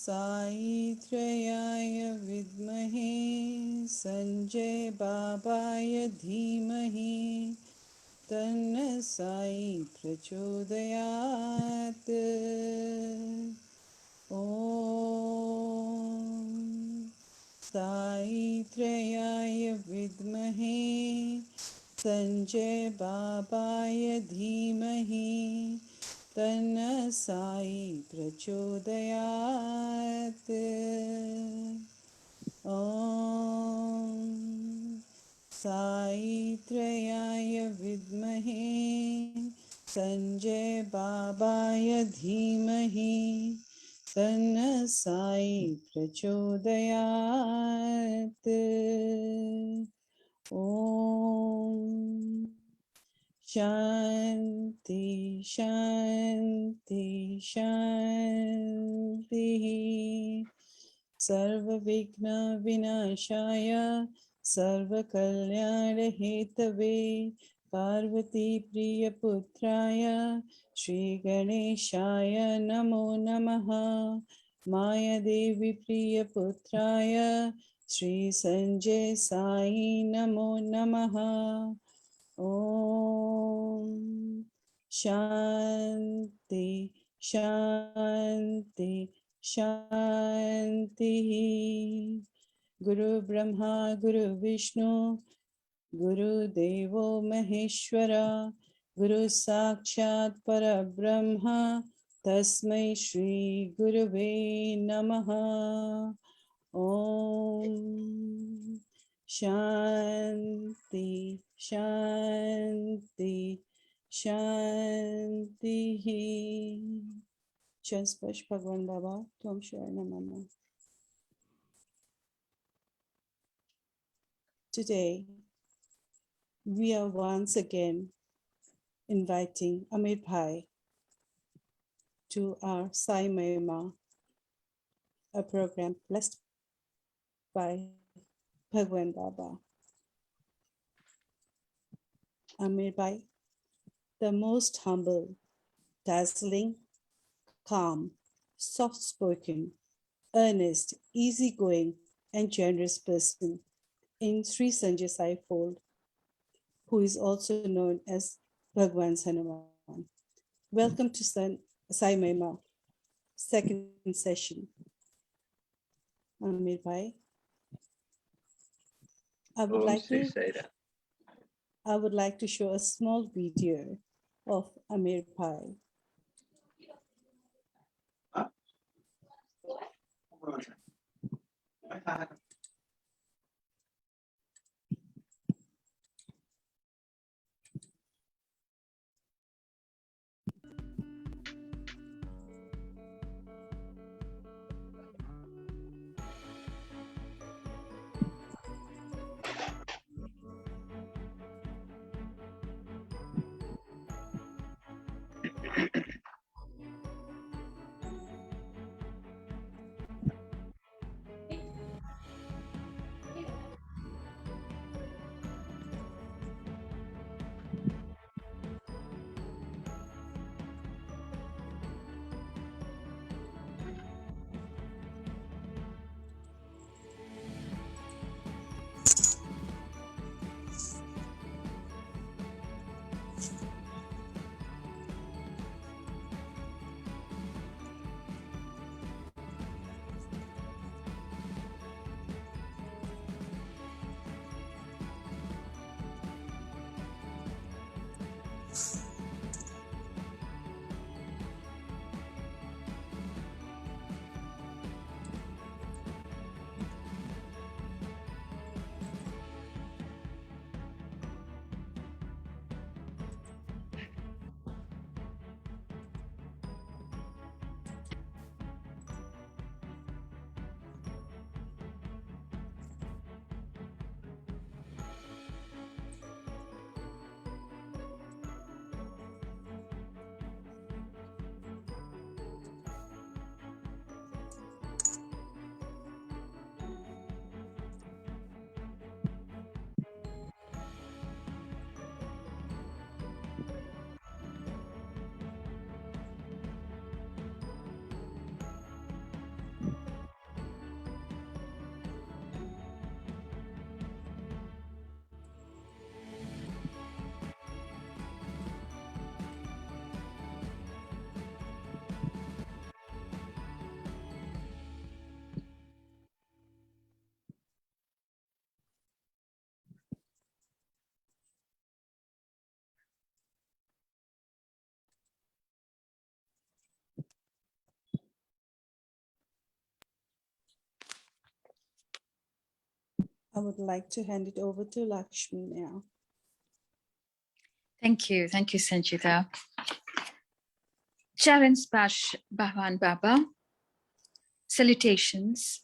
साईत्रयाय विद्महे संजय बाबाय धीमहि तन्न साई प्रचोदयात्। ॐ साईत्रयाय विद्महे संजय बाबाय धीमहि तन्न साई प्रचोदयात्। ॐ साईत्रयाय विद्महे संजय बाबाय धीमहि तन्न साई प्रचोदयात्। ॐ शांति शांति शांति। सर्वविघ्न विनाशाय सर्वकल्याणहेतवे पार्वती प्रियपुत्राय श्रीगणेशाय नमो नमः। मायादेवी प्रियपुत्राय श्री संजय साई नमो नमः। ओम शांति शांति शांति। गुरु ब्रह्मा गुरु विष्णु गुरुदेवो महेश्वरा गुरु साक्षात् परब्रह्म तस्मै श्री गुरुवे नमः। ओम शांति शांति शांति। चरण स्पर्श भगवान बाबा तुम शरण नमः। Today we are once again inviting Amir Bhai to our Sai Mahima, a program blessed by Bhagwan Baba. Amir Bhai, the most humble, dazzling, calm, soft-spoken, earnest, easygoing, and generous person in Sri Sanjay Sai fold, who is also known as Bhagwan Hanuman. Welcome to Sai Mahima, second session. Amir Bhai, I would like to show a small video of Amir Bhai. I would like to hand it over to Lakshmi now. Thank you, Sanchita. Charan Spash Bhavan Baba, salutations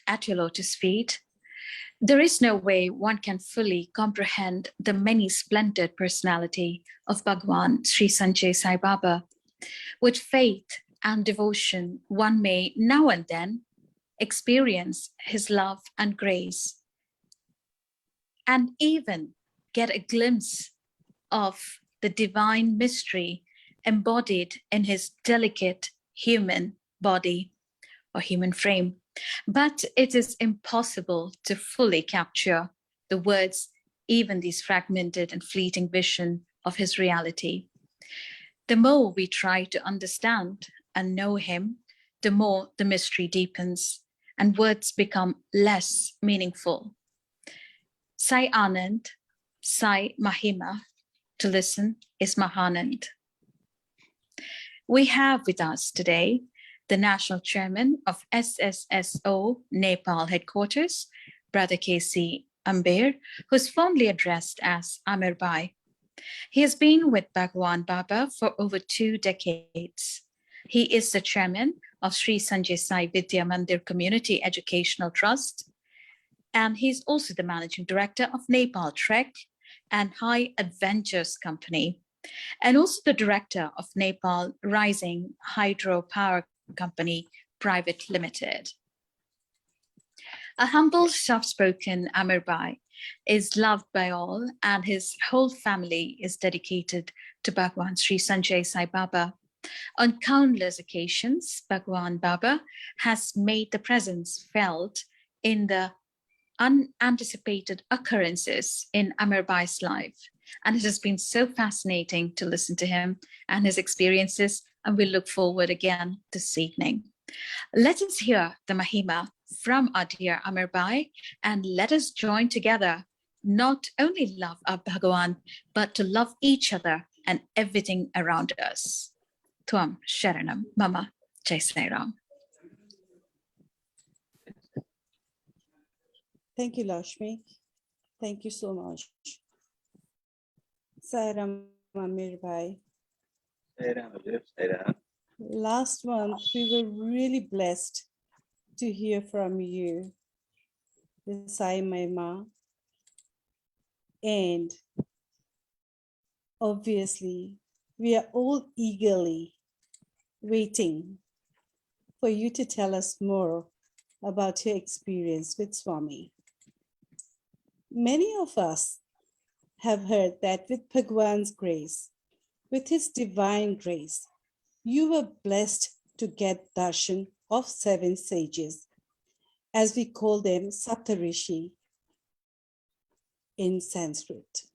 at your lotus feet. There is no way one can fully comprehend the many splendid personality of Bhagwan Sri Sanjay Sai Baba. With faith and devotion, one may now and then experience his love and grace, and even get a glimpse of the divine mystery embodied in his delicate human body or human frame. But it is impossible to fully capture the words, even these fragmented and fleeting vision of his reality. The more we try to understand and know him, the more the mystery deepens and words become less meaningful. Sai Anand, Sai Mahima, to listen is Mahanand. We have with us today the National Chairman of SSSO Nepal Headquarters, Brother K.C. Amber, who's fondly addressed as Amir Bhai. He has been with Bhagwan Baba for over 2 decades. He is the chairman of Sri Sanjay Sai Vidya Mandir Community Educational Trust, and he's also the managing director of Nepal Trek and High Adventures Company, and also the director of Nepal Rising Hydro Power Company Private Limited. A humble, soft-spoken Amir Bhai is loved by all, and his whole family is dedicated to Bhagwan Sri Sanjay Sai Baba. On countless occasions, Bhagwan Baba has made the presence felt in the unanticipated occurrences in Amir Bhai's life. And it has been so fascinating to listen to him and his experiences, and we look forward again this evening. Let us hear the Mahima from our dear Amir Bhai, and let us join together, not only love our Bhagawan, but to love each other and everything around us. Tuam Sharanam Mama Jai Sai Ram. Thank you, Lakshmi. Thank you so much. Sairam Amir Bhai. Last month, we were really blessed to hear from you, the Sai Mahima, and obviously, we are all eagerly waiting for you to tell us more about your experience with Swami. Many of us have heard that with Bhagwan's grace, with his divine grace, you were blessed to get darshan of 7 sages, as we call them Saptarishi in Sanskrit.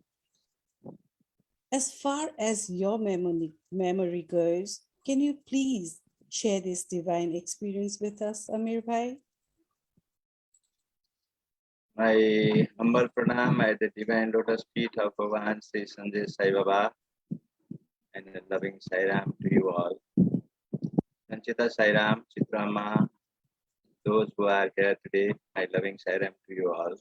As far as your memory goes, can you please share this divine experience with us, Amir Bhai? My humble pranam at the divine lotus feet of Bhagavan Sri Sanjay Sai Baba, and a loving Sairam to you all. Sanchita Sairam, Chitrama, those who are here today, my loving Sairam to you all.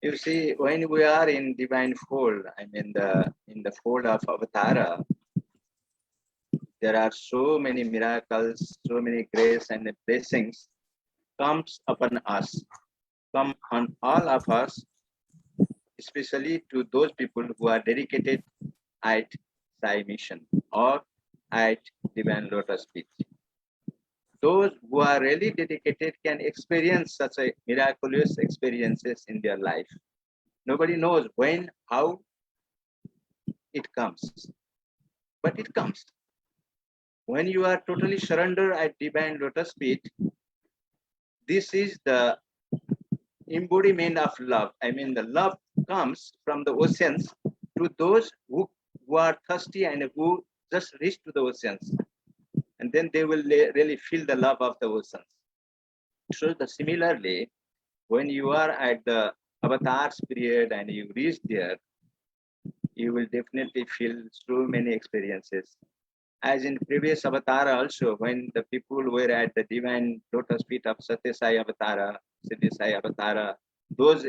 You see, when we are in divine fold, I mean in the fold of Avatara, there are so many miracles, so many grace and blessings comes upon us, come on all of us, especially to those people who are dedicated at Sai mission or at divine lotus feet. Those who are really dedicated can experience such a miraculous experiences in their life. Nobody knows when, how it comes, but it comes. When you are totally surrendered at divine lotus feet, this is the embodiment of love. I mean, the love comes from the oceans to those who are thirsty and who just reach to the oceans. And then they will really feel the love of the oceans. So similarly, when you are at the avatars period and you reach there, you will definitely feel so many experiences. As in previous avatar also, when the people were at the divine lotus feet of Satya Sai Avatara, Siddhi Sai Avatara, those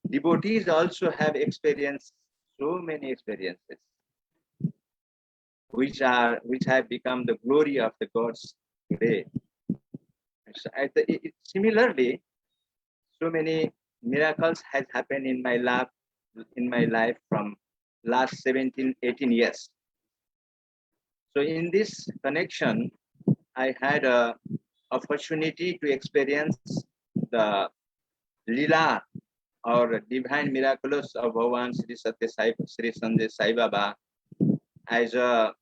devotees also have experienced so many experiences, which have become the glory of the gods today. So similarly, so many miracles has happened in my life from last 17, 18 years. So in this connection, I had a opportunity to experience the Lila or divine miraculous of Bhagavan Sri Sanjay Sai Baba as a,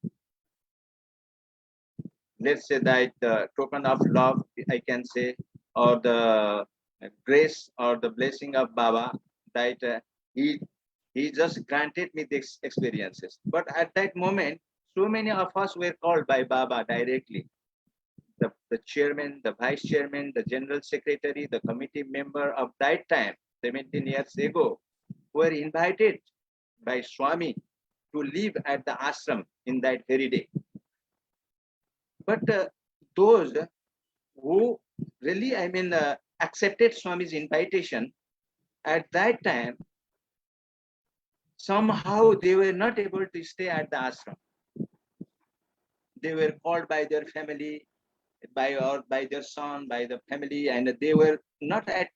let's say that token of love, I can say, or the grace or the blessing of Baba, that he just granted me these experiences. But at that moment, so many of us were called by Baba directly. The chairman, the vice chairman, the general secretary, the committee member of that time, 17 years ago, were invited by Swami to live at the ashram in that very day. But those who really, accepted Swami's invitation at that time, somehow they were not able to stay at the ashram. They were called by their family, by their son, by the family, and they were not at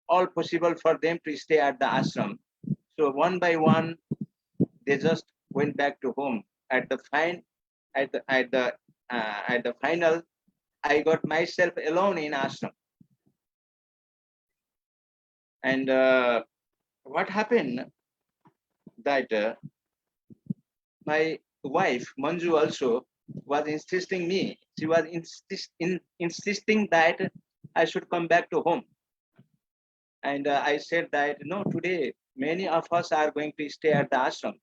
all possible for them to stay at the ashram. So one by one, they just went back to home. At the final, I got myself alone in ashram. And what happened that my wife Manju also was insisting me. She was insisting that I should come back to home. And I said that no, today many of us are going to stay at the ashram.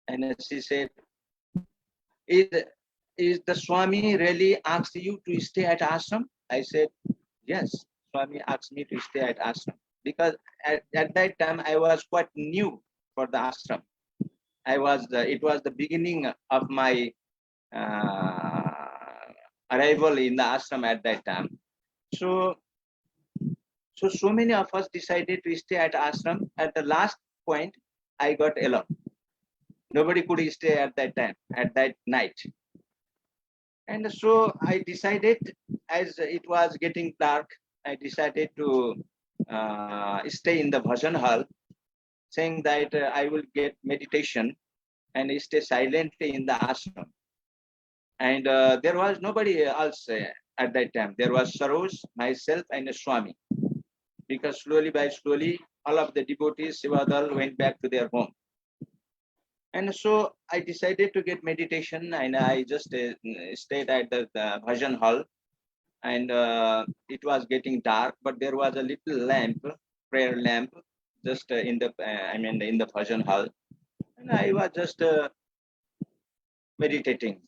And she said, is the Swami really asked you to stay at ashram? I said, yes, Swami asked me to stay at ashram. Because at that time I was quite new for the ashram. It was the beginning of my arrival in the ashram at that time. So many of us decided to stay at ashram. At the last point, I got alone. Nobody could stay at that time, at that night. And so I decided, as it was getting dark, I decided to stay in the bhajan hall, saying that I will get meditation and stay silently in the ashram. And there was nobody else at that time. There was Saroj, myself, and Swami. Because slowly by slowly, all of the devotees, Sivadal, went back to their home. And so I decided to get meditation, and I just stayed at the bhajan hall. And it was getting dark, but there was a little lamp, prayer lamp, just in the bhajan hall. And I was just meditating.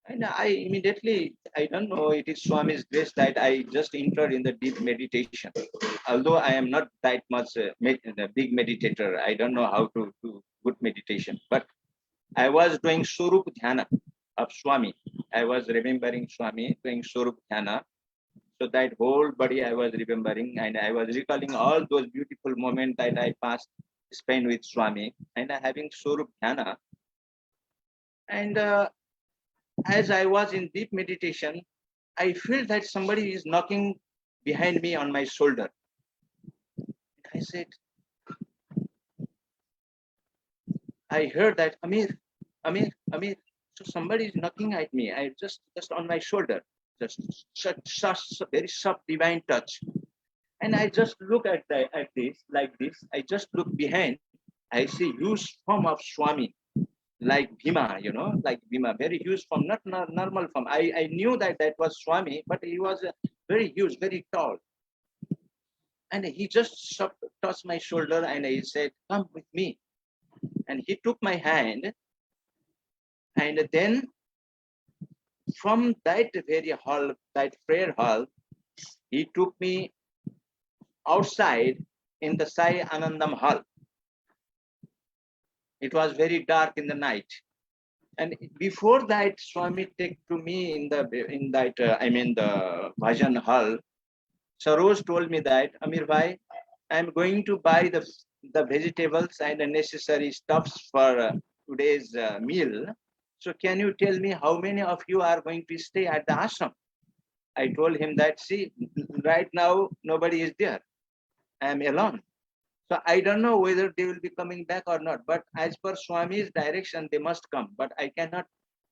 And I immediately, I don't know, it is Swami's grace that I just entered in the deep meditation. Although I am not that much a big meditator, I don't know how to do good meditation. But I was doing Swarup Dhyana of Swami. I was remembering Swami, doing Swarup Dhyana. So that whole body I was remembering, and I was recalling all those beautiful moments that I spent with Swami, and having Swarup Dhyana. And as I was in deep meditation, I feel that somebody is knocking behind me on my shoulder. I said, I heard that, Amir. So somebody is knocking at me. I just on my shoulder, just such very soft divine touch. And I just look at this like this. I just look behind. I see huge form of Swami, like Bhima, like Bhima, very huge form, not normal form. I knew that was Swami, but he was very huge, very tall. And he just touched my shoulder and he said, come with me. And he took my hand. And then from that very hall, that prayer hall, he took me outside in the Sai Anandam hall. It was very dark in the night. And before that, Swami took to me the bhajan hall. Saroj told me that, Amir Bhai, I'm going to buy the vegetables and the necessary stuffs for today's meal. So can you tell me how many of you are going to stay at the ashram? I told him that, see, right now nobody is there. I am alone. So I don't know whether they will be coming back or not. But as per Swami's direction, they must come. But I cannot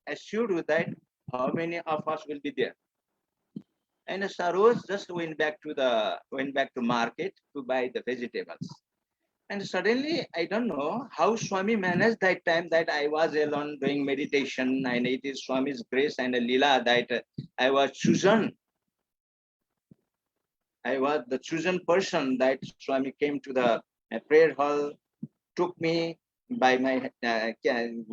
assure you that how many of us will be there. And Saroj just went back to market to buy the vegetables. And suddenly, I don't know how Swami managed that time that I was alone doing meditation, and it is Swami's grace and a lila that I was chosen. I was the chosen person that Swami came to the prayer hall, took me by my, carrying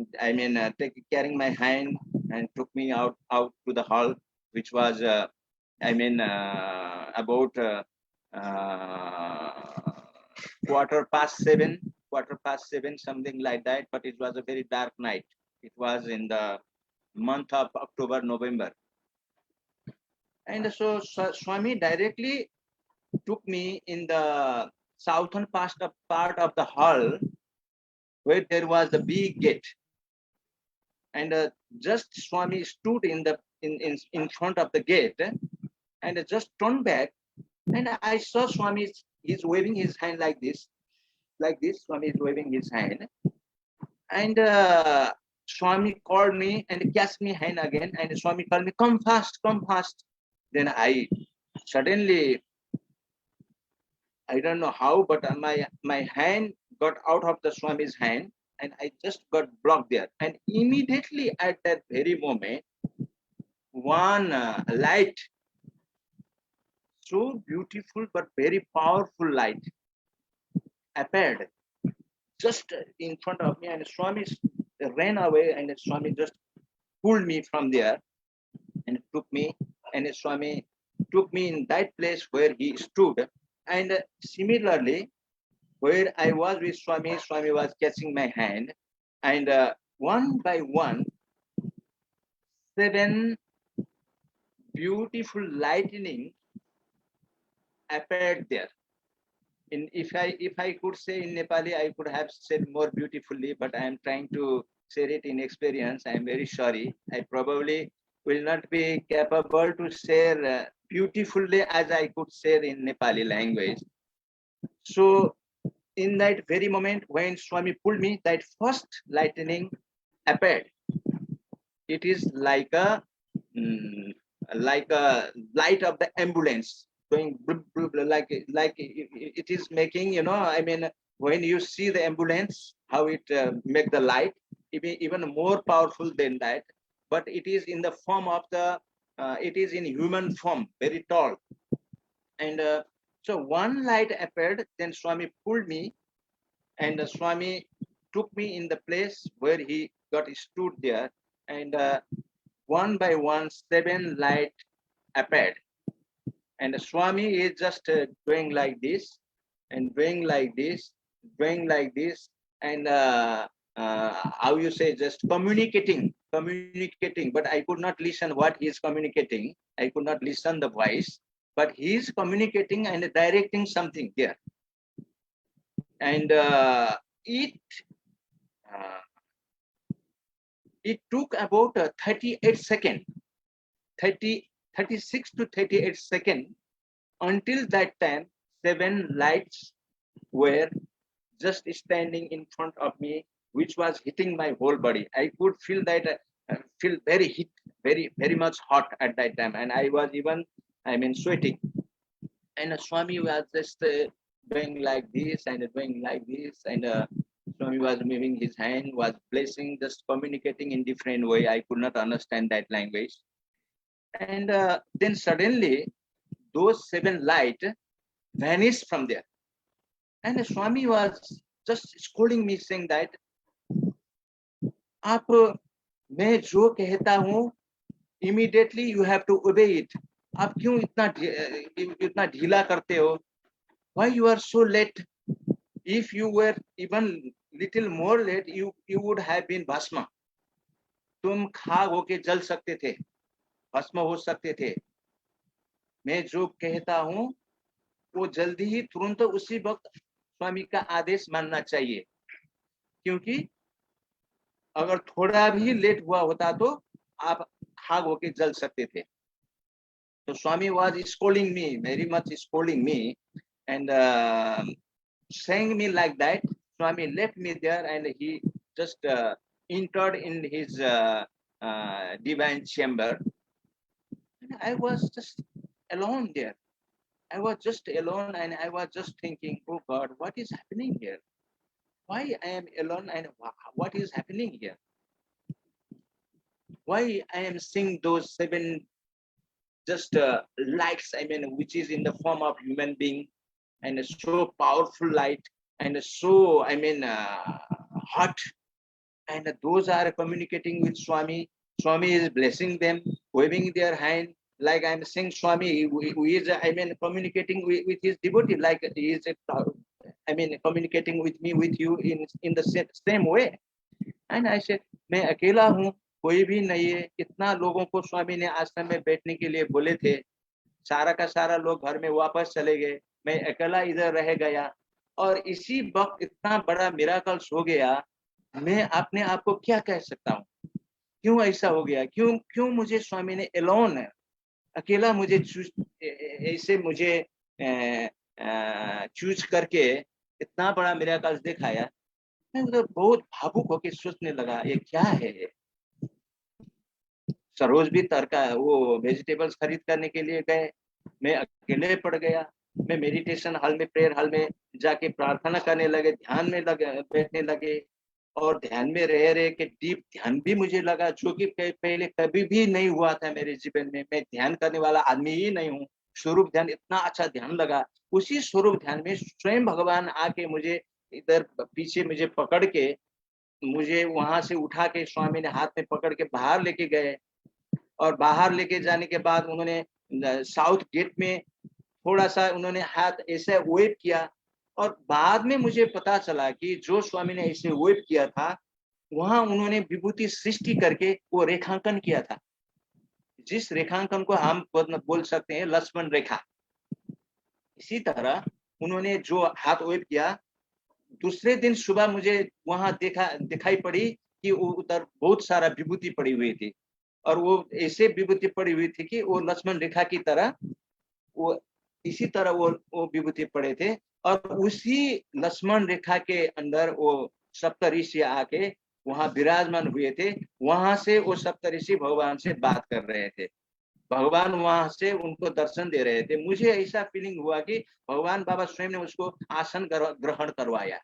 my hand and took me out to the hall, which was, about 7:15, something like that. But it was a very dark night. It was in the month of October, November. And so Swami directly took me in the southern part of the hall where there was a big gate. And just Swami stood in front of the gate and just turned back. And I saw Swami, he's waving his hand like this. Swami is waving his hand. And Swami called me and cast me hand again. And Swami called me, come fast, come fast. Then I suddenly, I don't know how, but my hand got out of the Swami's hand and I just got blocked there. And immediately at that very moment, one light, so beautiful but very powerful light, appeared just in front of me, and Swami ran away, and Swami just pulled me from there and took me, and Swami took me in that place where he stood. And similarly, where I was with Swami, Swami was catching my hand, and one by one, 7 beautiful lightning appeared there. If I could say in Nepali, I could have said more beautifully, but I am trying to say it in experience. I am very sorry. I probably will not be capable to share beautifully as I could say in Nepali language. So in that very moment when Swami pulled me, that first lightning appeared. It is like a light of the ambulance going like it is making, when you see the ambulance, how it make the light even more powerful than that, but it is in the form of it is in human form, very tall. And so one light appeared, then Swami pulled me, and Swami took me in the place where he got stood there, and one by one 7 light appeared. And Swami is just doing like this, and doing like this, doing like this, and how you say, just communicating. But I could not listen what he is communicating. I could not listen the voice, but he is communicating and directing something there. And it took about 38 seconds, 36 to 38 seconds. Until that time, 7 lights were just standing in front of me, which was hitting my whole body. I could feel that, feel very heat, very much hot at that time. And I was even, sweating. And Swami was just doing like this and doing like this. And Swami was moving his hand, was blessing, just communicating in different way. I could not understand that language. And then suddenly, those 7 light vanished from there. And Swami was just scolding me, saying that, "Aap, मैं जो कहता हूँ, immediately you have to obey it. आप क्यों इतना ढीला करते हो? Why you are so late? If you were even little more late, you would have been भस्म. तुम खाक होके जल सकते थे, भस्म हो सकते थे. मैं जो कहता हूँ वो जल्दी ही तुरंत उसी वक्त स्वामी का आदेश मानना चाहिए, क्योंकि अगर थोड़ा भी लेट हुआ होता तो आप खाक होके जल सकते थे। तो स्वामी was scolding me, very much scolding me, and saying me like that. Swami left me there and he just entered in his divine chamber. And I was just alone there. I was just alone and I was just thinking, oh God, what is happening here? Why I am alone and what is happening here? Why I am seeing those seven just lights, I mean, which is in the form of human being, and so powerful light, and so, I mean, hot, and those are communicating with Swami. Swami is blessing them, waving their hand, like I'm saying Swami, who is, I mean, communicating with his devotee, like he is, I mean, communicating with me, with you in the same way. And I said, मैं अकेला हूँ, कोई भी नहीं है। कितना लोगों को स्वामी ने आश्रम में बैठने के लिए बोले थे, सारा का सारा लोग घर में वापस चले गए, मैं अकेला इधर रह गया, और इसी वक्त इतना बड़ा मिराकल्स हो गया। मैं अपने आप को क्या कह सकता हूँ, क्यों ऐसा हो गया, क्यों क्यों मुझे स्वामी ने एलोन अकेला मुझे ऐसे मुझे चूज करके इतना बड़ा मिराकल्स दिखाया। मैं तो बहुत भावुक होकर सोचने लगा, ये क्या है। सरोज भी तरका वो वेजिटेबल्स खरीद करने के लिए गए, मैं अकेले पड़ गया। मैं मेडिटेशन हॉल में, प्रेयर हॉल में जाके प्रार्थना करने लगे, ध्यान में बैठने लगे, और ध्यान में रह रहे के डीप ध्यान भी मुझे लगा, जो कि पहले कभी भी नहीं हुआ था मेरे जीवन में। मैं ध्यान करने वाला आदमी ही नहीं हूँ। स्वरूप ध्यान, इतना अच्छा ध्यान लगा। उसी स्वरूप ध्यान में स्वयं भगवान आके मुझे इधर पीछे मुझे पकड़ के, मुझे वहां से उठा के स्वामी ने हाथ में पकड़ के बाहर लेके गए, और बाहर लेके जाने के बाद उन्होंने साउथ गेट में थोड़ा सा उन्होंने हाथ ऐसे वेव किया, और बाद में मुझे पता चला कि जो स्वामी ने ऐसे वेव किया था, वहां उन्होंने विभूति सृष्टि करके वो रेखांकन किया था, जिस रेखांकन को हम बोल सकते हैं लक्ष्मण रेखा। इसी तरह उन्होंने जो हाथ वेव किया, दूसरे दिन सुबह मुझे वहां दिखाई पड़ी कि उधर बहुत सारा विभूति पड़ी हुई थी, और वो ऐसे विभूति पड़ी हुई थी कि वो लक्ष्मण रेखा की तरह, वो इसी तरह वो विभूति पड़े थे, और उसी लक्ष्मण रेखा के अंदर वो सप्त ऋषि आके वहां विराजमान हुए थे। वहां से वो सप्त ऋषि भगवान से बात कर रहे थे, भगवान वहां से उनको दर्शन दे रहे थे। मुझे ऐसा फीलिंग हुआ कि भगवान बाबा स्वयं ने उसको आसन ग्रहण करवाया।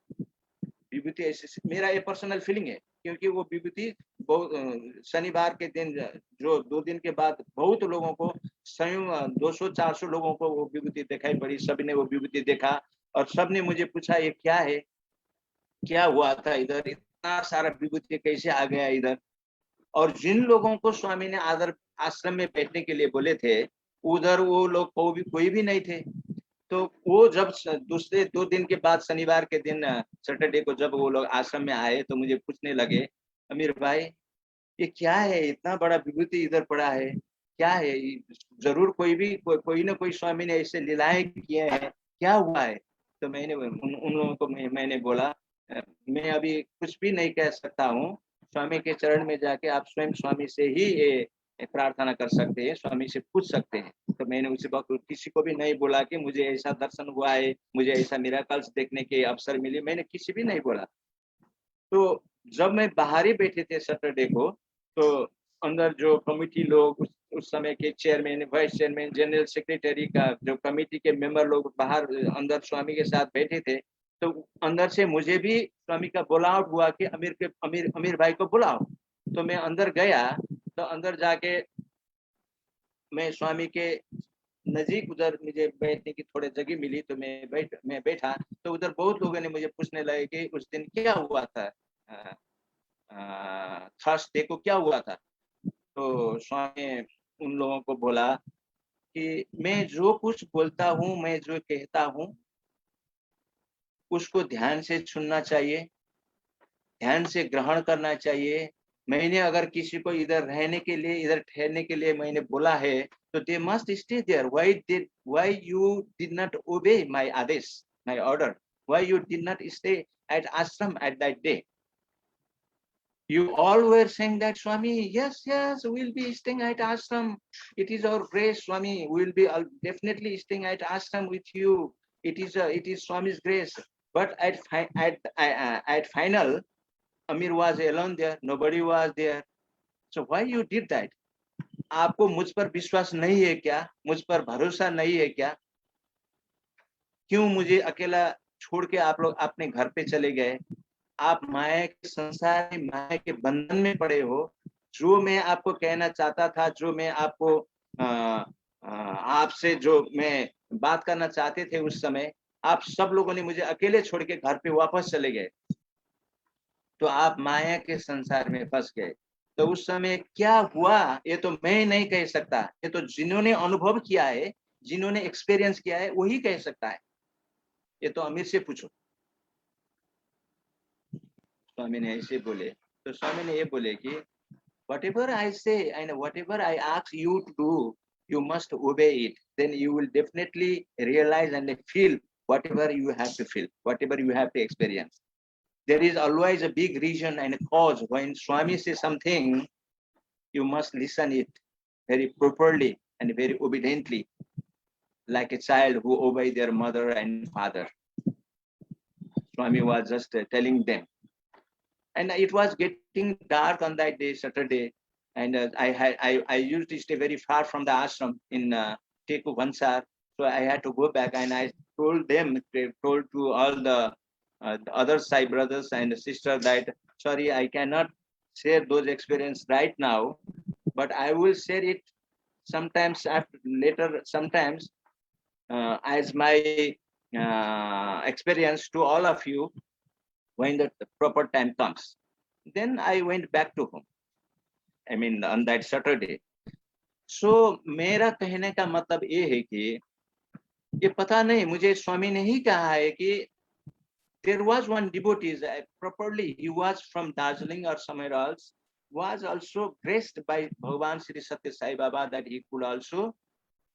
विभूति ऐसे, मेरा ये पर्सनल फीलिंग है, क्योंकि वो विभूति बहुत शनिवार के दिन, जो 2 दिन के बाद बहुत लोगों को, स्वयं 200-400 लोगों को वो विभूति दिखाई पड़ी। सबने वो विभूति देखा, और सबने मुझे पूछा ये क्या है, क्या हुआ था इधर, इतना सारा विभूति कैसे आ गया इधर। और जिन लोगों को स्वामी ने आश्रम में बैठने के लिए बोले थे, उधर वो लोग कोई भी नहीं थे। तो वो जब दूसरे 2 दिन के बाद शनिवार के दिन, सैटरडे को जब वो लोग आश्रम में आए, तो मुझे पूछने लगे, अमीर भाई ये क्या है, इतना बड़ा विभूति इधर पड़ा है, क्या है, जरूर कोई ना कोई स्वामी ने ऐसे लीलाएं किए हैं, क्या हुआ है। तो मैंने उन लोगों को मैंने बोला, मैं अभी कुछ भी नहीं कह सकता हूँ, स्वामी के चरण में जाके आप स्वयं स्वामी से ही प्रार्थना कर सकते हैं, स्वामी से पूछ सकते हैं। तो मैंने उसी वक्त किसी को भी नहीं बोला कि मुझे ऐसा दर्शन हुआ है, मुझे ऐसा मिराकल्स देखने के अवसर मिले, मैंने किसी भी नहीं बोला। तो जब मैं बाहर ही बैठे थे सैटरडे को, तो अंदर जो कमिटी लोग, उस समय के chairman, vice chairman, general secretary का जो कमिटी के मेंबर लोग बाहर अंदर स्वामी के साथ बैठे थे, तो अंदर से मुझे भी स्वामी का बुलाव हुआ कि अमीर भाई को बुलाओ। तो मैं अंदर गया, तो अंदर जाके मैं स्वामी के नजीक उधर मुझे बैठने की थोड़ी जगह मिली, तो मैं बैठा। तो उधर बहुत लोगों ने मुझे पूछने लगे कि उस दिन क्या हुआ था, थर्सडे को क्या हुआ था। तो स्वामी उन लोगों को बोला कि मैं जो कुछ बोलता हूँ, मैं जो कहता हूँ, उसको ध्यान से सुनना चाहिए, ध्यान से ग्रहण करना चाहिए, मैंने अगर किसी को इधर रहने के लिए, इधर ठहरने के लिए मैंने बोला है, तो they must stay there. Why you did not obey my Adesh, my order? Why you did not stay at ashram at that day? You all were saying that, Swami, yes, we'll be staying at ashram. It is our grace, Swami. We'll be definitely staying at ashram with you. It is Swami's grace. But at final, Amir was alone there. Nobody was there. So why you did that? आपको मुझ पर विश्वास नहीं है क्या? मुझ पर भरोसा नहीं है क्या? क्यों मुझे अकेला छोड़ के आप लोग अपने घर पे चले गए? आप माया के संसार में, माया के बंधन में पड़े हो। जो मैं आपको कहना चाहता था, जो मैं आपको आपसे जो मैं बात करना चाहते थे उस समय, आप सब लोगों ने मुझे अकेले छोड़ के घर पे वापस चले गए। तो आप माया के संसार में फंस गए। तो उस समय क्या हुआ ये तो मैं नहीं कह सकता, ये तो जिन्होंने अनुभव किया है, जिन्होंने एक्सपीरियंस किया है, वही कह सकता है। ये तो अमीर से पूछो। स्वामी ने ऐसे बोले, तो स्वामी ने ये बोले कि whatever I say and whatever I ask you to do, you must obey it. Then you will definitely realize and feel whatever you have to feel, whatever you have to experience. There is always a big reason and a cause. When Swami says something, you must listen it very properly and very obediently, like a child who obeys their mother and father. Swami was just telling them. And it was getting dark on that day, Saturday, and I used to stay very far from the ashram in Teku Vansar, so I had to go back, and I told to all the other Sai brothers and sisters that sorry, I cannot share those experiences right now, but I will share it sometimes later, sometimes as my experience to all of you when the proper time comes. Then I went back to home. I mean, on that Saturday. So मेरा कहने का मतलब ये है कि ये पता नहीं, मुझे स्वामी ने ही कहा है कि there was one devotee, properly he was from Darjeeling or somewhere else, was also graced by Bhagavan Sri Satya Sai Baba that he could also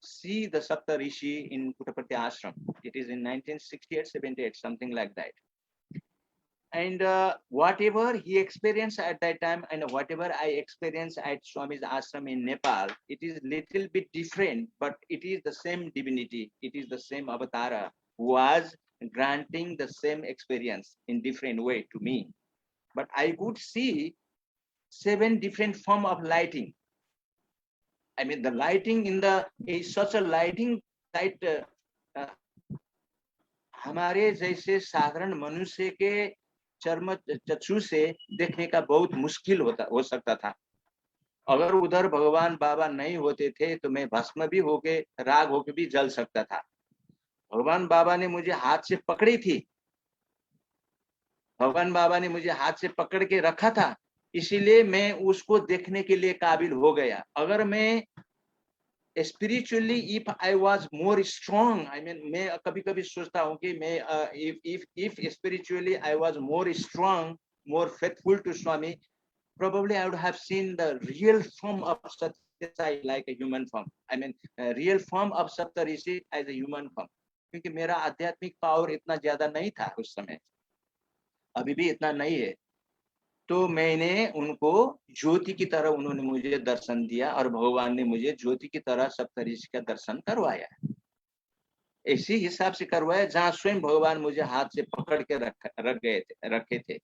see the Sapta Rishi in Puttaparthi Ashram. It is in 1968-78, something like that. And whatever he experienced at that time and whatever I experienced at Swami's ashram in Nepal, it is little bit different, but it is the same divinity. It is the same avatara who was granting the same experience in different way to me. But I could see 7 different form of lighting. I mean, the lighting in the is such a lighting that हमारे जैसे साधारण मनुष्य के चर्म चक्षु से देखने का बहुत मुश्किल हो सकता था। अगर उधर भगवान बाबा नहीं होते थे तो मैं भस्म भी होके, राग होके भी जल सकता था। भगवान बाबा ने मुझे हाथ से पकड़ी थी, भगवान बाबा ने मुझे हाथ से पकड़ के रखा था, इसीलिए मैं उसको देखने के लिए काबिल हो गया। अगर मैं spiritually if I was more strong, I mean मैं कभी-कभी सोचता हूँ कि मैं if spiritually I was more strong, more faithful to Swami, probably I would have seen the real form of Satya Sai like a human form. I mean real form of Sapta Rishi as a human form. क्योंकि मेरा आध्यात्मिक power इतना ज्यादा नहीं था उस समय, अभी भी इतना नहीं है। तो मैंने उनको ज्योति की तरह उन्होंने मुझे दर्शन दिया और भगवान ने मुझे ज्योति की तरह सप्तऋषि का दर्शन करवाया। इसी हिसाब से करवाया जहाँ स्वयं भगवान मुझे हाथ से पकड़ के रखे थे।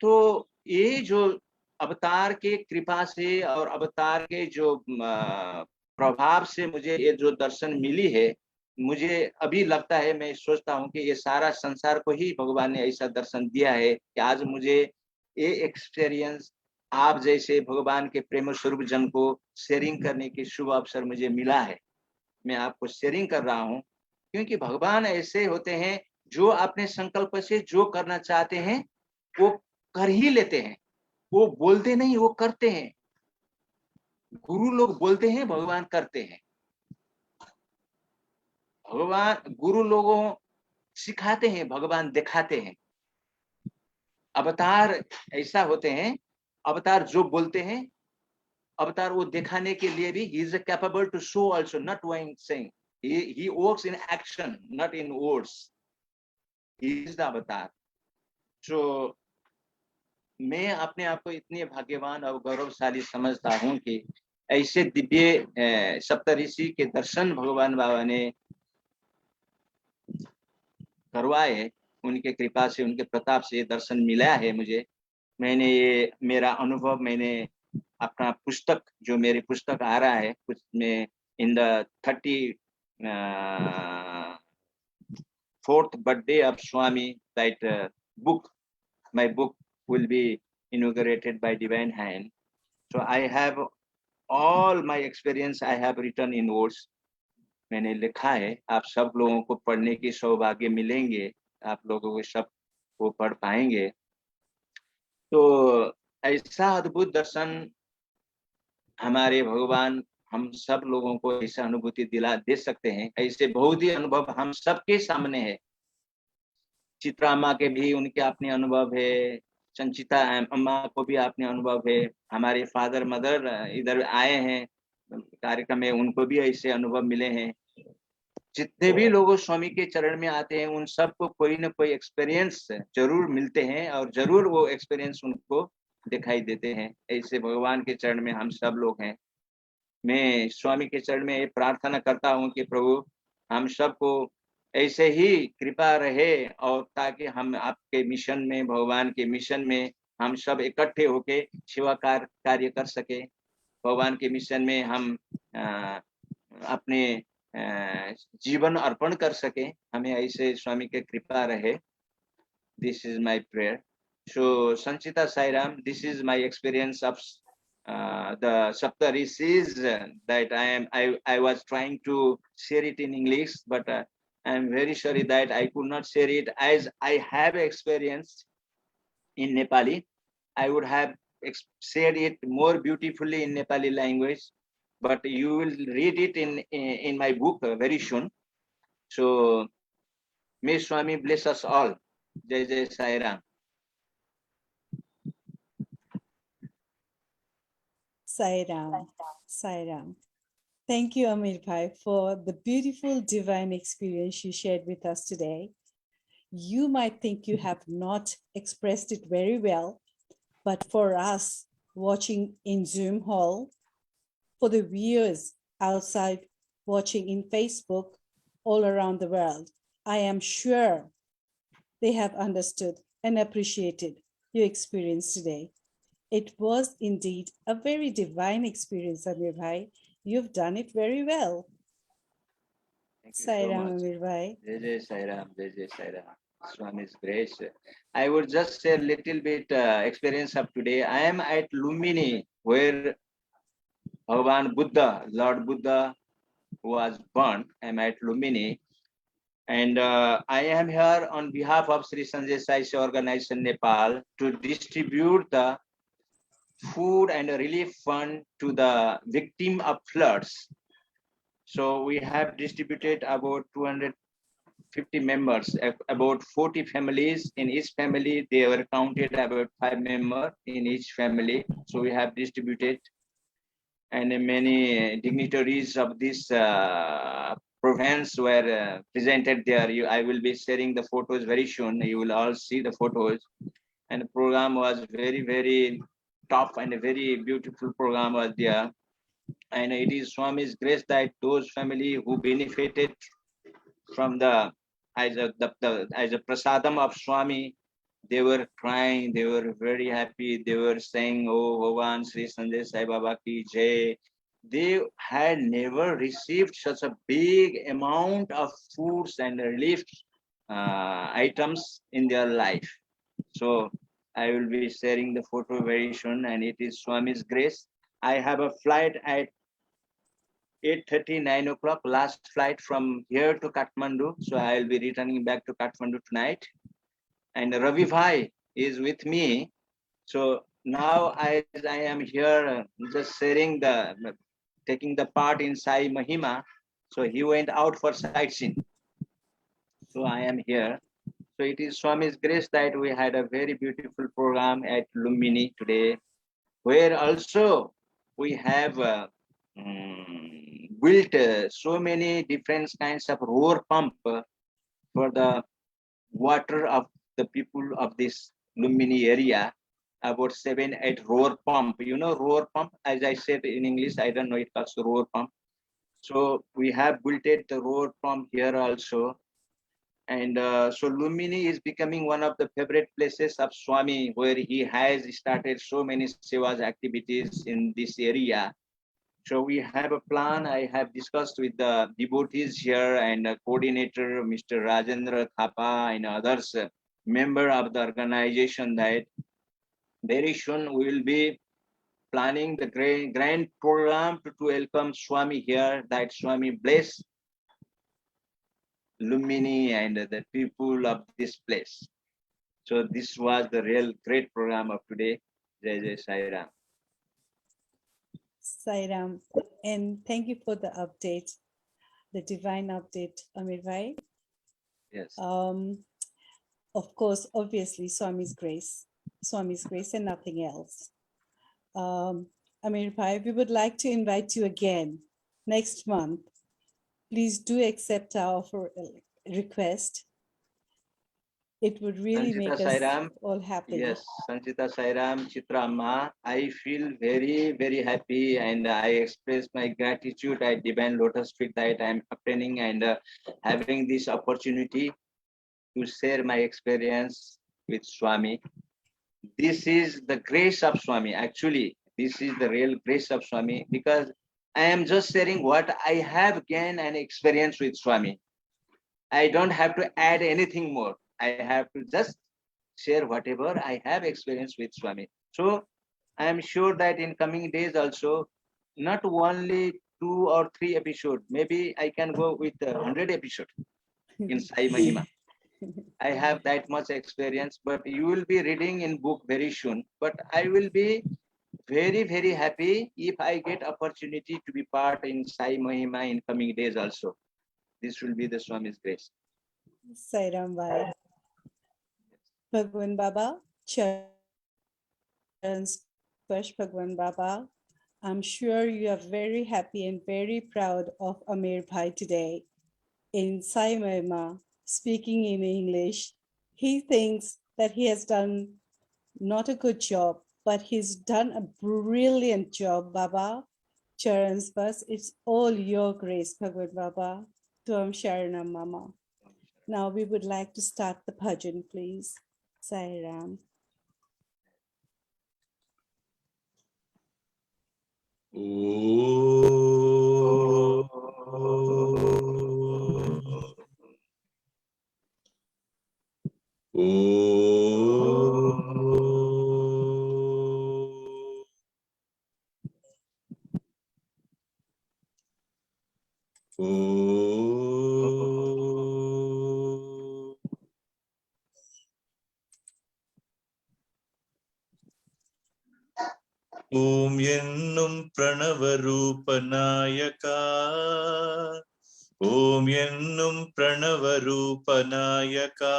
तो ये जो अवतार के कृपा से और अवतार के जो प्रभाव से मुझे ये जो दर्शन मिली है, मुझे अभी लगता है, मैं सोचता हूँ कि ये सारा संसार को ही भगवान ने ऐसा दर्शन दिया है कि आज मुझे ये एक्सपीरियंस आप जैसे भगवान के प्रेम स्वरूप जन को शेयरिंग करने की शुभ अवसर मुझे मिला है। मैं आपको शेयरिंग कर रहा हूँ क्योंकि भगवान ऐसे होते हैं जो अपने संकल्प से जो करना चाहते हैं वो कर ही लेते हैं। वो बोलते नहीं, वो करते हैं। गुरु लोग बोलते हैं, भगवान करते हैं। भगवान गुरु लोगों सिखाते हैं, भगवान दिखाते हैं। अवतार ऐसा होते हैं अवतार जो बोलते हैं, अवतार वो दिखाने के लिए भी he is capable to show also, not when saying. He works in action, not in words. He is the avatar. So मैं अपने आप को इतने भाग्यवान और गौरवशाली समझता हूँ कि ऐसे दिव्य सप्तऋषि के दर्शन भगवान बाबा ने करवाए, उनके कृपा से, उनके प्रताप से दर्शन मिला है मुझे। मैंने ये मेरा अनुभव मैंने अपना पुस्तक, जो मेरी पुस्तक आ रहा है कुछ में, in the 34th birthday of Swami, that book, my book will be inaugurated by divine hand. So I have all my experience I have written in words. मैंने लिखा है, आप सब लोगों को पढ़ने की सौभाग्य मिलेंगे, आप लोगों को सब वो पढ़ पाएंगे। तो ऐसा अद्भुत दर्शन हमारे भगवान हम सब लोगों को ऐसा अनुभूति दे सकते हैं। ऐसे बहुत ही अनुभव हम सबके सामने है। चित्रा अम्मा के भी उनके अपने अनुभव है, संचिता अम्मा को भी अपने अनुभव है, हमारे फादर मदर इधर आए हैं कार्यक्रम में, उनको भी ऐसे अनुभव मिले हैं। जितने भी लोग स्वामी के चरण में आते हैं उन सबको कोई ना कोई एक्सपीरियंस जरूर मिलते हैं और जरूर वो एक्सपीरियंस उनको दिखाई देते हैं। ऐसे भगवान के चरण में हम सब लोग हैं। मैं स्वामी के चरण में प्रार्थना करता हूँ कि प्रभु हम सबको ऐसे ही कृपा रहे, और ताकि हम आपके मिशन में, भगवान के मिशन में हम सब इकट्ठे होके सेवा कार्य कर सके। भगवान के मिशन में हम अपने जीवन अर्पण कर सके, हमें ऐसे स्वामी के कृपा रहे। This is my prayer. So Sanchita Sairam, this is my experience of the Saptarishis that I was trying to share it in English, but I am very sorry that I could not share it as I have experienced in Nepali. I would have shared it more beautifully in Nepali language, but you will read it in my book very soon. So may Swami bless us all. Jai Jai Sai Ram. Sai Ram, Sai Ram. Thank you, Amir Bhai, for the beautiful divine experience you shared with us today. You might think you have not expressed it very well, but for us watching in Zoom hall, for the viewers outside watching in Facebook all around the world, I am sure they have understood and appreciated your experience today. It was indeed a very divine experience, Amir Bhai. You've done it very well. Thank you Sai so Ram, much. Amir Bhai. Jai Jai Sai Ram, Jai Jai Sai Ram. Swami's grace. I would just share a little bit experience of today. I am at Lumbini, where Bhagavan Buddha, Lord Buddha was born. I am at Lumbini. And I am here on behalf of Sri Sanjay Sai Seva Organization Nepal to distribute the food and relief fund to the victim of floods. So we have distributed about 250 members, about 40 families. In each family, they were counted about 5 members in each family. So we have distributed, and many dignitaries of this province were presented there. I will be sharing the photos very soon. You will all see the photos. And the program was very, very tough, and a very beautiful program was there. And it is Swami's grace that those family who benefited from the as a prasadam of Swami, they were crying, they were very happy, they were saying, "Oh Bhagavan Sri Sanjay Sai Baba ki Jai." They had never received such a big amount of foods and relief items in their life. So I will be sharing the photo very soon, and it is Swami's grace. I have a flight at 8:30, 9 o'clock, last flight from here to Kathmandu. So I'll be returning back to Kathmandu tonight. And Ravi Bhai is with me. So now I am here just taking the part in Sai Mahima. So he went out for sightseeing. So I am here. So it is Swami's grace that we had a very beautiful program at Lumbini today. where also we have built so many different kinds of rower pump for the water of the people of this Lumbini area. About 7-8 rower pump. You know rower pump, as I said in English, I don't know it calls rower pump. So we have built it the rower pump here also. And so Lumbini is becoming one of the favorite places of Swami, where he has started so many sevas activities in this area. So we have a plan. I have discussed with the devotees here and coordinator, Mr. Rajendra Thapa, and others, member of the organization, that very soon we will be planning the grand program to welcome Swami here, that Swami bless Lumbini and the people of this place. So this was the real great program of today. Jai Jai Sai Ram. Sai Ram, and thank you for the update, the divine update, Amir Bhai. Yes. Of course, obviously, Swami's grace and nothing else. Amir Bhai, we would like to invite you again next month. Please do accept our request. It would really Sanchita make Sai us Ram. all happy. Yes, Sanchita Sai Ram, Chitra Amma, I feel very, very happy and I express my gratitude at Divine Lotus Feet that I am obtaining and having this opportunity to share my experience with Swami. This is the grace of Swami. Actually, this is the real grace of Swami, because I am just sharing what I have gained and experienced with Swami. I don't have to add anything more. I have to just share whatever I have experienced with Swami. So I am sure that in coming days also, not only 2 or 3 episodes, maybe I can go with 100 episodes in Sai Mahima. I have that much experience, but you will be reading in book very soon. But I will be very, very happy if I get opportunity to be part in Sai Mahima in coming days also. This will be the Swami's grace. Sai Ram Bhai. Bhagwan Baba, Charan Sparsh Bhagwan Baba. I'm sure you are very happy and very proud of Amir Bhai today. In Sai Mahima, speaking in English, he thinks that he has done not a good job, but he's done a brilliant job, Baba. Charan Sparsh, it's all your grace, Bhagwan Baba. Tuam Sharanam Mama. Now we would like to start the bhajan, please. Sai Ram. Om Yennum Pranavarupanayaka. Om Yennum Pranavarupanayaka.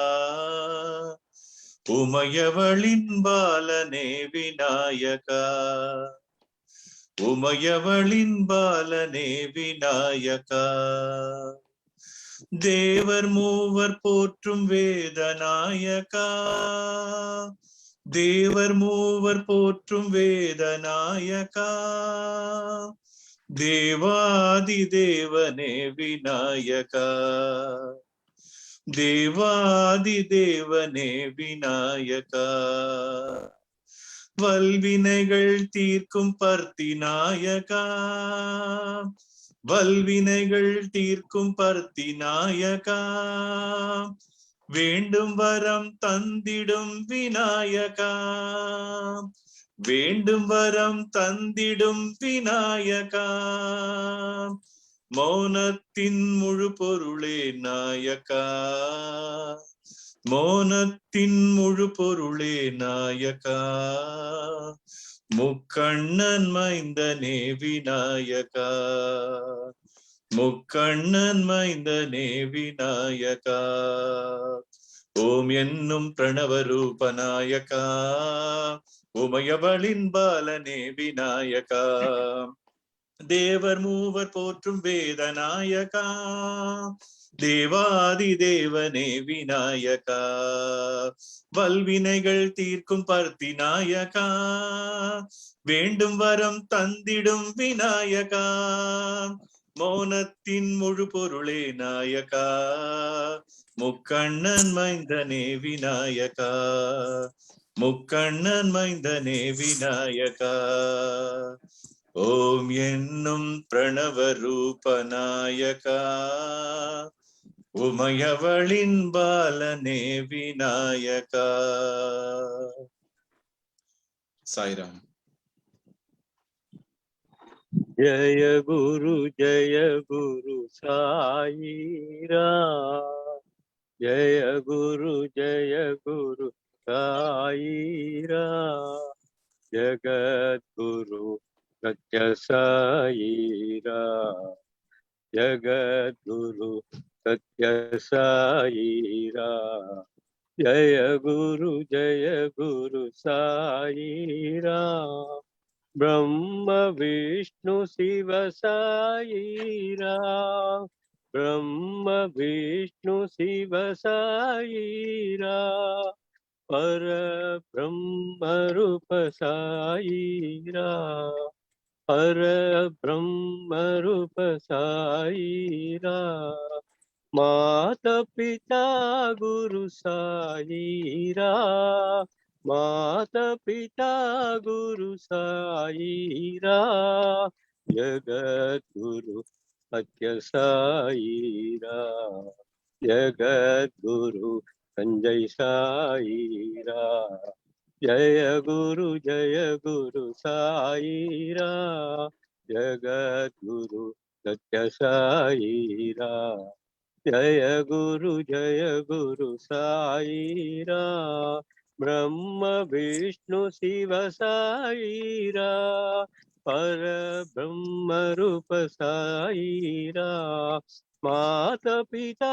Umayavalin Balane Vinayaka. Umayavalin Balane Vinayaka. Devar Movar Potrum Vedanayaka. தேவர் மூவர் போற்றும் வேதநாயகா. தேவாதி தேவனே விநாயகா. தேவாதி தேவனே விநாயகா. வல்வினைகள் தீர்க்கும் பர்த்திநாயகா. வல்வினைகள் தீர்க்கும் பர்த்திநாயகா. வேண்டும் வரம் தந்திடும் விநாயகா. வேண்டும் வரம் தந்திடும் விநாயகா. மௌனத்தின் முழு பொருளே நாயகா. மௌனத்தின் முழு பொருளே நாயகா. முக்கண்ணன் மைந்தனே விநாயகா. முக்கண்ணன் மைந்தனே விநாயகா. ஓம் என்னும் பிரணவ ரூபநாயகா. உமையவளின் பாலனே விநாயகா தேவர் மூவர் போற்றும் வேதநாயகா தேவாதி தேவனே விநாயகா வல்வினைகள் தீர்க்கும் பர்த்தி நாயகா வேண்டும் வரம் தந்திடும் விநாயகா மௌனத்தின் முழு பொருளே நாயகா முக்கண்ணன் மைந்தனே விநாயகா முக்கண்ணன் மைந்தனே விநாயகா ஓம் என்னும் பிரணவ ரூபநாயகா உமையவளின் பாலனே விநாயகா. சாய்ராம். जय गुरु साईरा जय गुरु साईरा जगत गुरु सत्य साईरा जगत गुरु सत्य साईरा जय गुरु साईरा ब्रह्म विष्णु शिव साईरा ब्रह्म विष्णु शिव साईरा पर ब्रह्म रूप साईरा पर ब्रह्म रूप साईरा माता पिता गुरु साईरा माता पिता गुरु साईरा जगत गुरु सत्य साईरा जगत गुरु संजय साईरा जय गुरु साईरा जगत गुरु सत्य साईरा जय गुरु साईरा ब्रह्म विष्णु शिव साईरा पर ब्रह्म रूप साईरा माता पिता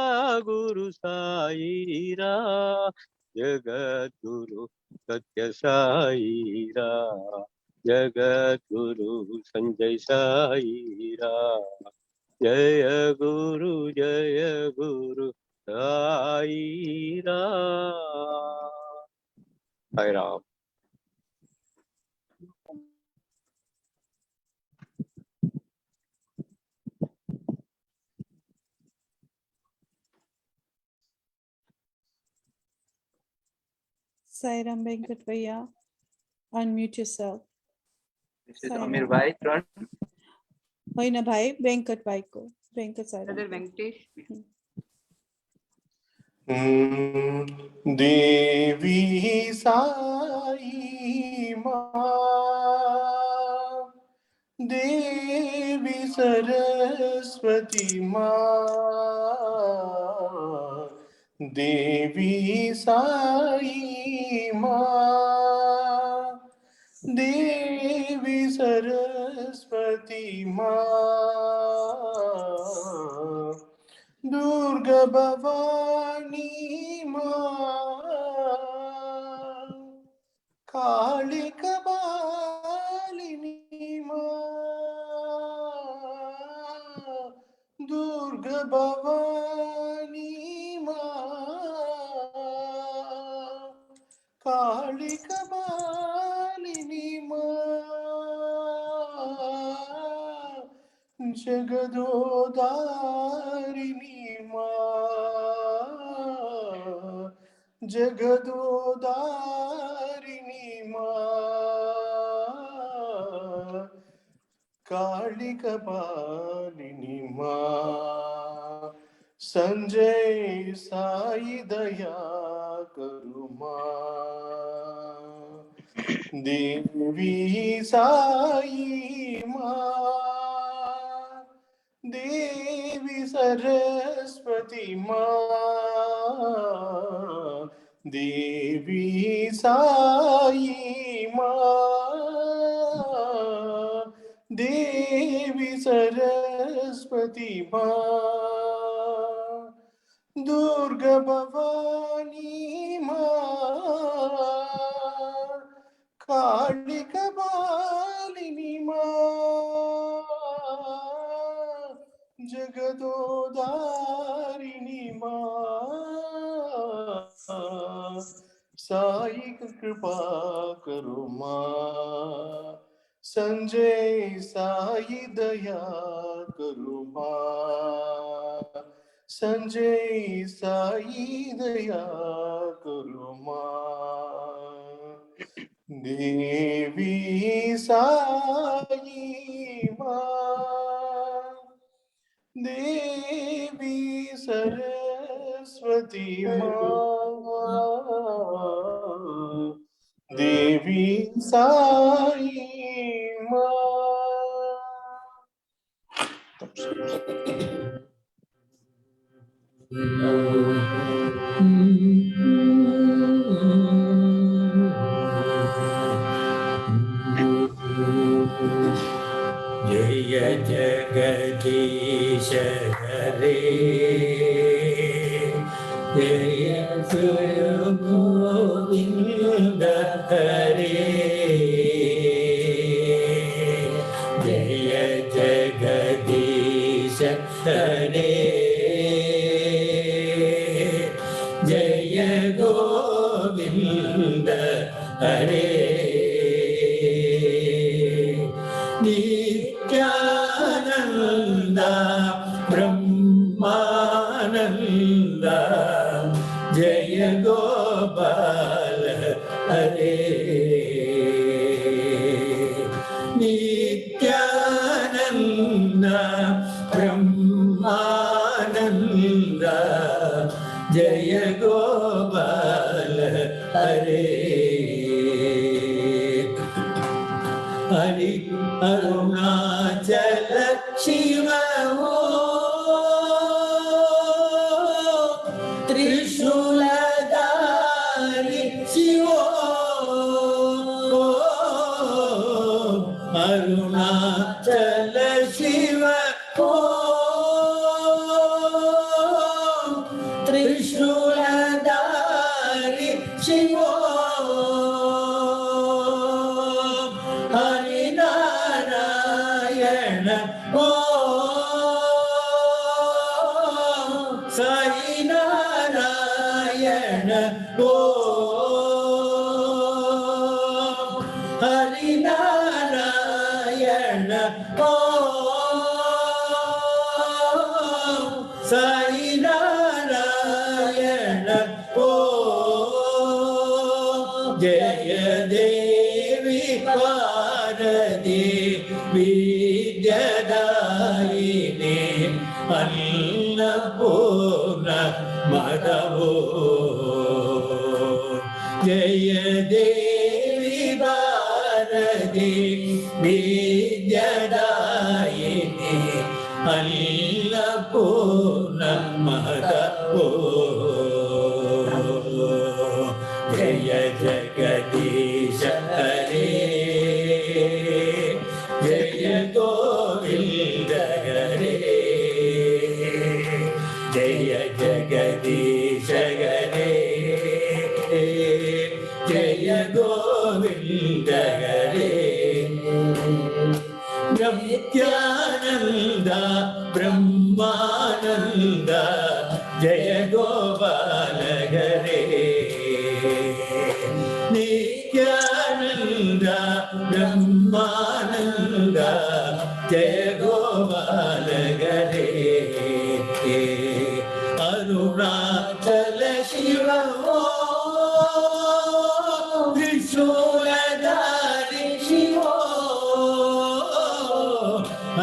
गुरु साईरा जगत गुरु सत्य साईरा जगत गुरु संजय साईरा जय गुरु Saira. Sai Ram. Sairam Venkat Bhaiya, unmute yourself. This is Sai Amir Ram. Bhai turn. होइन भाई वेंकट भाई को वेंकट साइराम Brother Venkatesh. देवी साई माँ देवी सरस्वती माँ देवी साई माँ देवी सरस्वती माँ दुर्गा भवानी माँ काली कपालिनी माँ दुर्गा भवानी माँ काली कपालिनी माँ जगदोदारिणी माँ जगदोदारिणी माँ काली कपालिनी माँ संजय साई दया करू माँ देवी साई माँ देवी सरस्वती माँ देवी साई माँ देवी सरस्वती माँ दुर्गा भवानी माँ कालिक बालिनी माँ जगदोदारिणी माँ साई कृपा करो माँ संजय साई दया करो माँ संजय साई दया करो माँ देवी साई माँ देवी सरस्वती माँ देवी साई माँ जय जगदीश हरे जय गोविंद हरे जय जगदीश हरे जय गोविंद हरे नित्यानंद ब्रह्मानंद जय गोपाल हरे नित्यानंद ब्रह्मानंद जय गोपाल हरे हरि अरुणाचल शिव हो त्रिशूलधारी शिव अरुणाचल शिव हो त्रिशूलधारी शिव हरिनारायण ओ साई नारायण ओ हरिनारायण ओ साई नारायण ओ जय देवी पार्वती विद्यादायिनी अन्नपूर्णा मदवो जय देवी भारती विद्यादायिनी अन्नपूर्णा मदवो जय जगदीश हरे जय गोविंद हरे जय जगदीश हरे जय गोविंद हरे नित्यानंद ब्रह्मानंद जय गोपाल हरे नित्यानंद ब्रह्मानंद जय गोपाल हरे अरुणाचल शिव हो त्रिशूलधारी शिव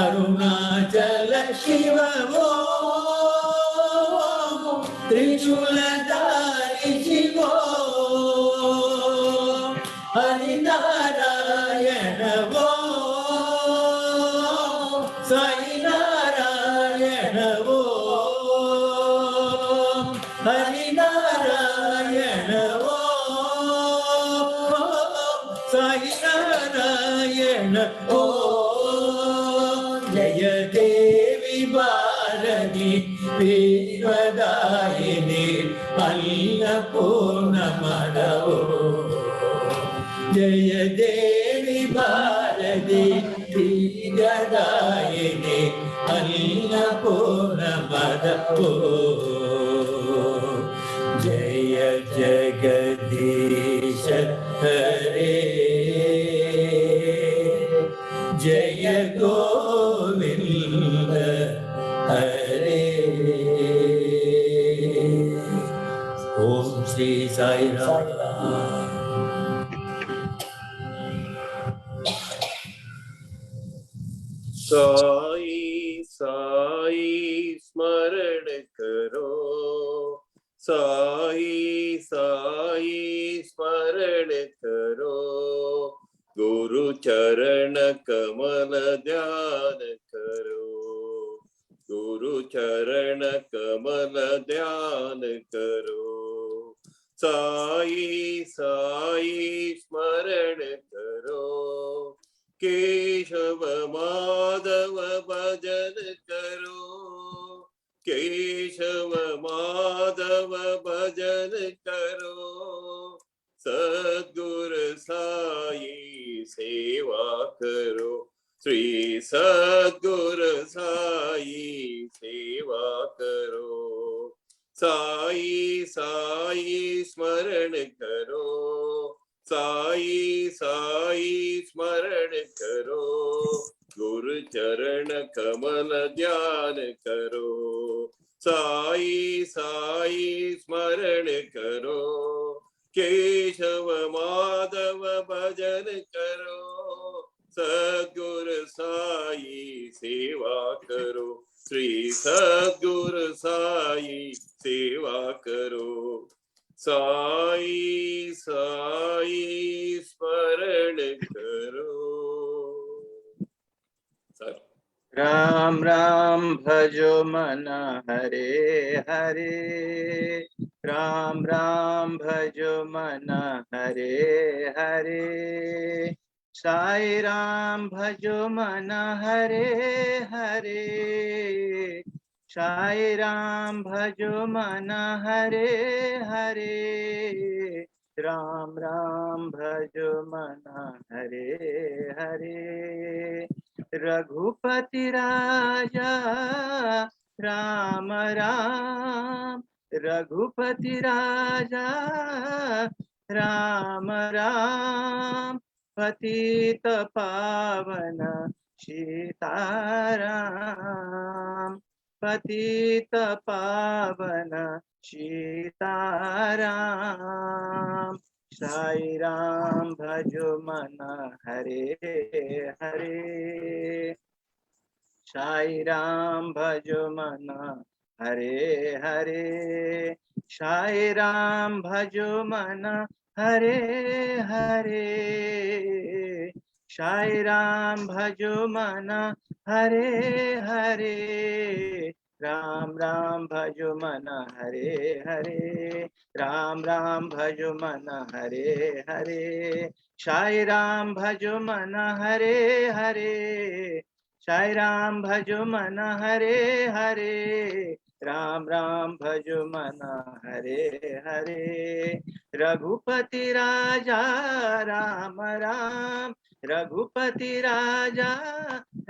अरुणाचल शिव हो त्रिशूलधारी शिव हरिनारायण वो साई नारायण वो हरिनारायण वो साई नारायण ओ जय देवी भारती विश्वदायिनी अन्नपूर्णा मदवो जय देवी भारती श्रीगदायिनी अन्नपूर्णमदो जय जगदीश हरे जय गोविंद हरे ओम श्री साई राम साई साई स्मरण करो साई साई स्मरण करो गुरु चरण कमल ध्यान करो गुरु चरण कमल ध्यान करो साई साई स्मरण करो केशव माधव भजन करो केशव माधव भजन करो सद्गुरु साई सेवा करो श्री सद्गुरु साई सेवा करो साई साई स्मरण करो साई साई स्मरण करो गुरु चरण कमल ध्यान करो साई साई स्मरण करो केशव माधव भजन करो सद्गुरु साई सेवा करो श्री सद्गुरु साई सेवा करो साई साई स्मरण करो राम राम भजो मन हरे हरे राम राम भजो मन हरे हरे साई राम भजो मन हरे हरे साई राम भजो मन हरे हरे राम राम भजो मन हरे हरे रघुपति राजा राम राम रघुपति राजा राम राम पतित पावन सीताराम पतित पावन सीताराम साई राम भजो मन हरे हरे साई राम भजो मन हरे हरे साई राम भजो मन हरे हरे साई राम भजो मन हरे हरे राम राम भजो मन हरे हरे राम राम भजो मन हरे हरे साई राम भजो मन हरे हरे साई राम भजो मन हरे हरे राम राम भजो मन हरे हरे रघुपति राजा राम राम रघुपति राजा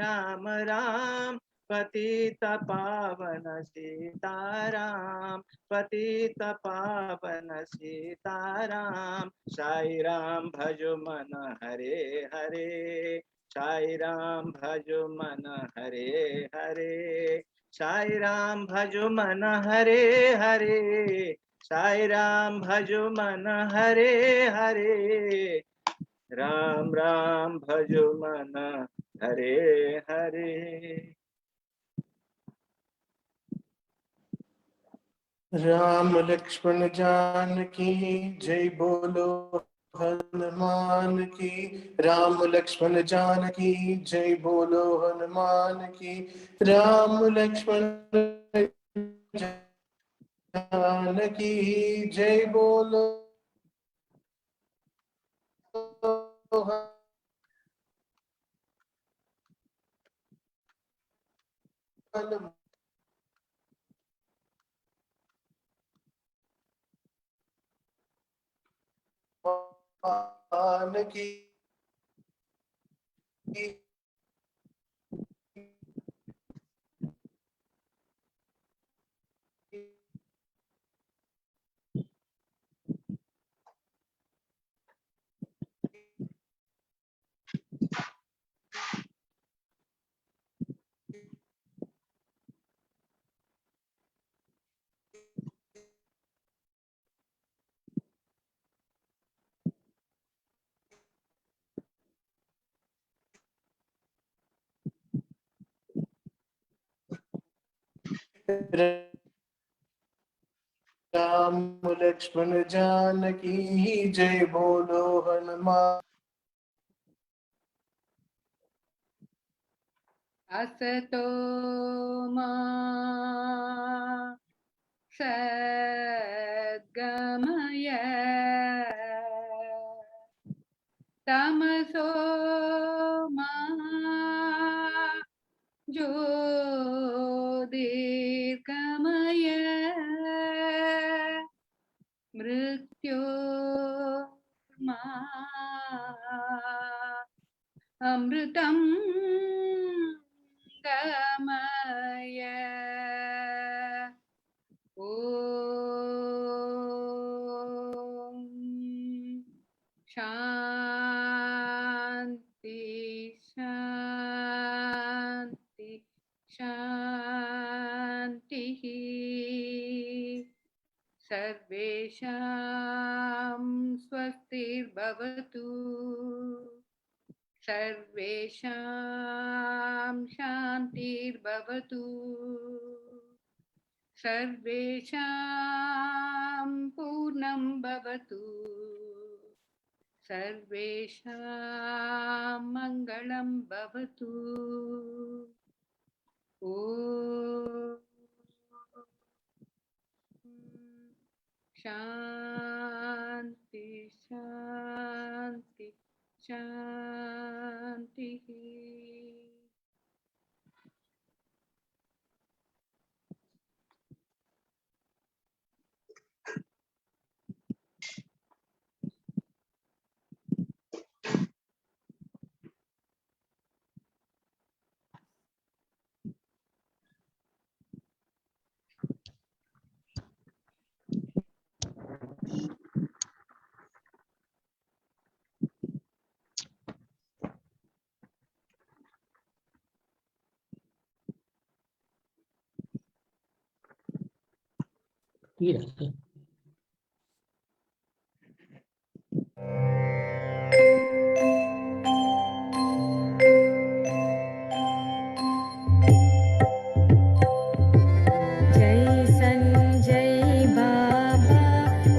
राम राम पतित पावन सीताराम पतित पावन सीताराम साई राम भजो मन हरे हरे साई राम भजो मन हरे हरे साई राम भजो मन हरे हरे साई राम भजो मन हरे हरे राम राम भजो मन हरे हरे राम लक्ष्मण जानकी जय बोलो हनुमान की राम लक्ष्मण जानकी जय बोलो हनुमान की राम लक्ष्मण जानकी जय बोलो हनुमान भगवान की राम लक्ष्मण जानकी जय बोलो हनुमान। असतो मा सद्गमय तमसो मा ज्योतिर्गमय मृत्योर्मा अमृतं गमय। ॐ शान्ति शान्ति शान्तिः। सर्वेषां स्वस्तिर्भवतु, सर्वेषां शान्तिर्भवतु, सर्वेषां पूर्णं भवतु, सर्वेषां मङ्गलं भवतु। ॐ शान्ति शान्ति शान्तिः। जय संजय बाबा,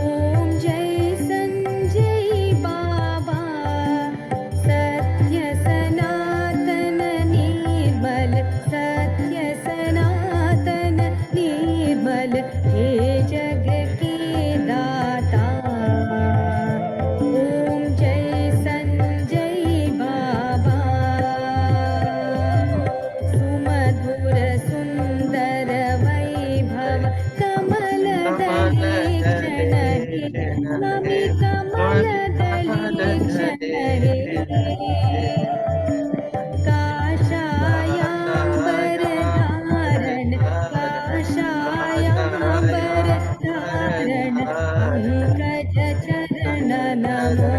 ओम जय संजय बाबा। सत्य सनातन निर्मल, सत्य सनातन निर्मल, हे जग के दाता। ओम जय संजय बाबा। सुमधुर सुंदर वैभव कमल दले क्षण हे, नमि कमल दले क्षण हे। काषायाम्बर धारण, काषायाम्बर धारण, पंकज चरण नमो।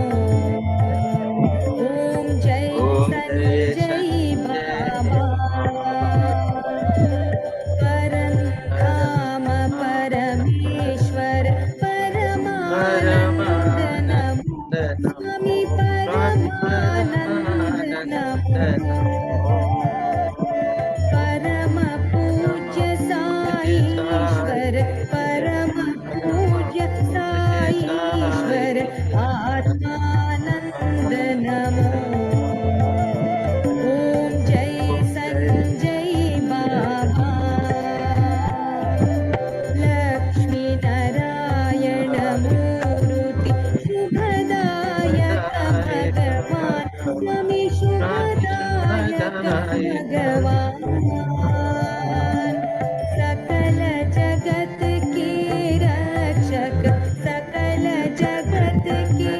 ओम जय संजय बाबा। परम परमेश्वर परमानंद नमो, स्वामी परमानंद नमो। परम पूज्य साईश्वर, परम पूज्य साईश्वर, आत्मानंद नमो। ओम जय संजय बाबा। लक्ष्मी नारायण मूर्ति शुभदायक भगवान, स्वामी शुभदायक भगवान। सकल जगत के रक्षक, सकल जगत के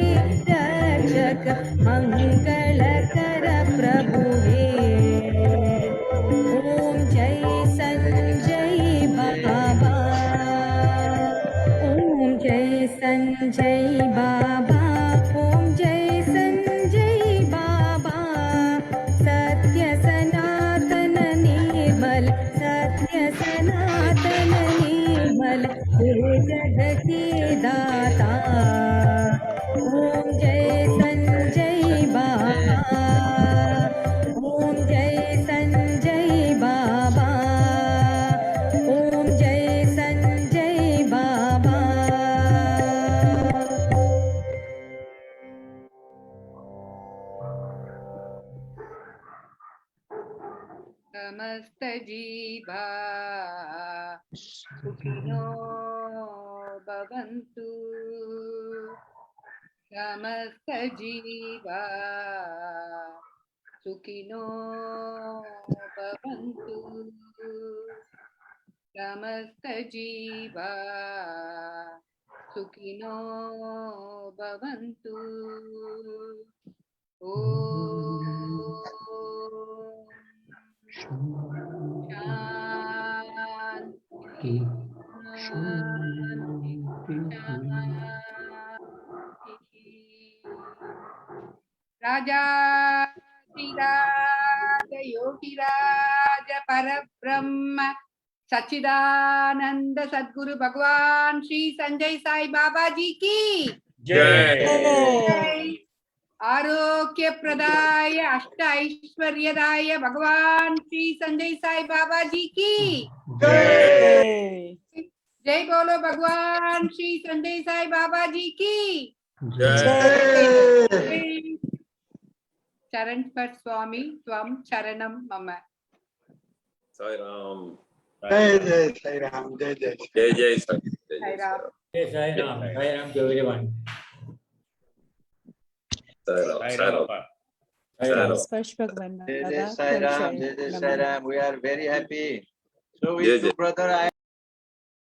संजय बाबा ओम जय संजय बाबा सत्य सनातन निर्मल सत्य सनातन निर्मल हे जग के दाता ओम जय संजय बाबा ओम जय संजय बाबा ओम जय संजय बाबा समस्त जीवा सुखिनो भवन्तु समस्त जीवा सुखिनो भवन्तु समस्त जीवा सुखिनो भवन्तु शांति राजा योगिराज परब्रह्म सच्चिदानंद सद्गुरु भगवान श्री संजय साई बाबा जी की जय आरोग्य प्रदाय अष्ट ऐश्वर्यदाय भगवान श्री संजय साई बाबा जी की जय जय बोलो भगवान श्री संजय साई बाबा जी की जय चरण पर स्वामी त्वं चरणम मम साई राम जय जय साई राम जय जय जय जय Sai Sai Ram Yes, Sai Ram. Sai Ram to everyone. Sai Ram Sai Ram Sai Ram. स्पर्श भगवान Jai दादा Jai Sai Ram, Jai Jai Sai Ram. We are very happy. So Jai with Jai. you, brother, I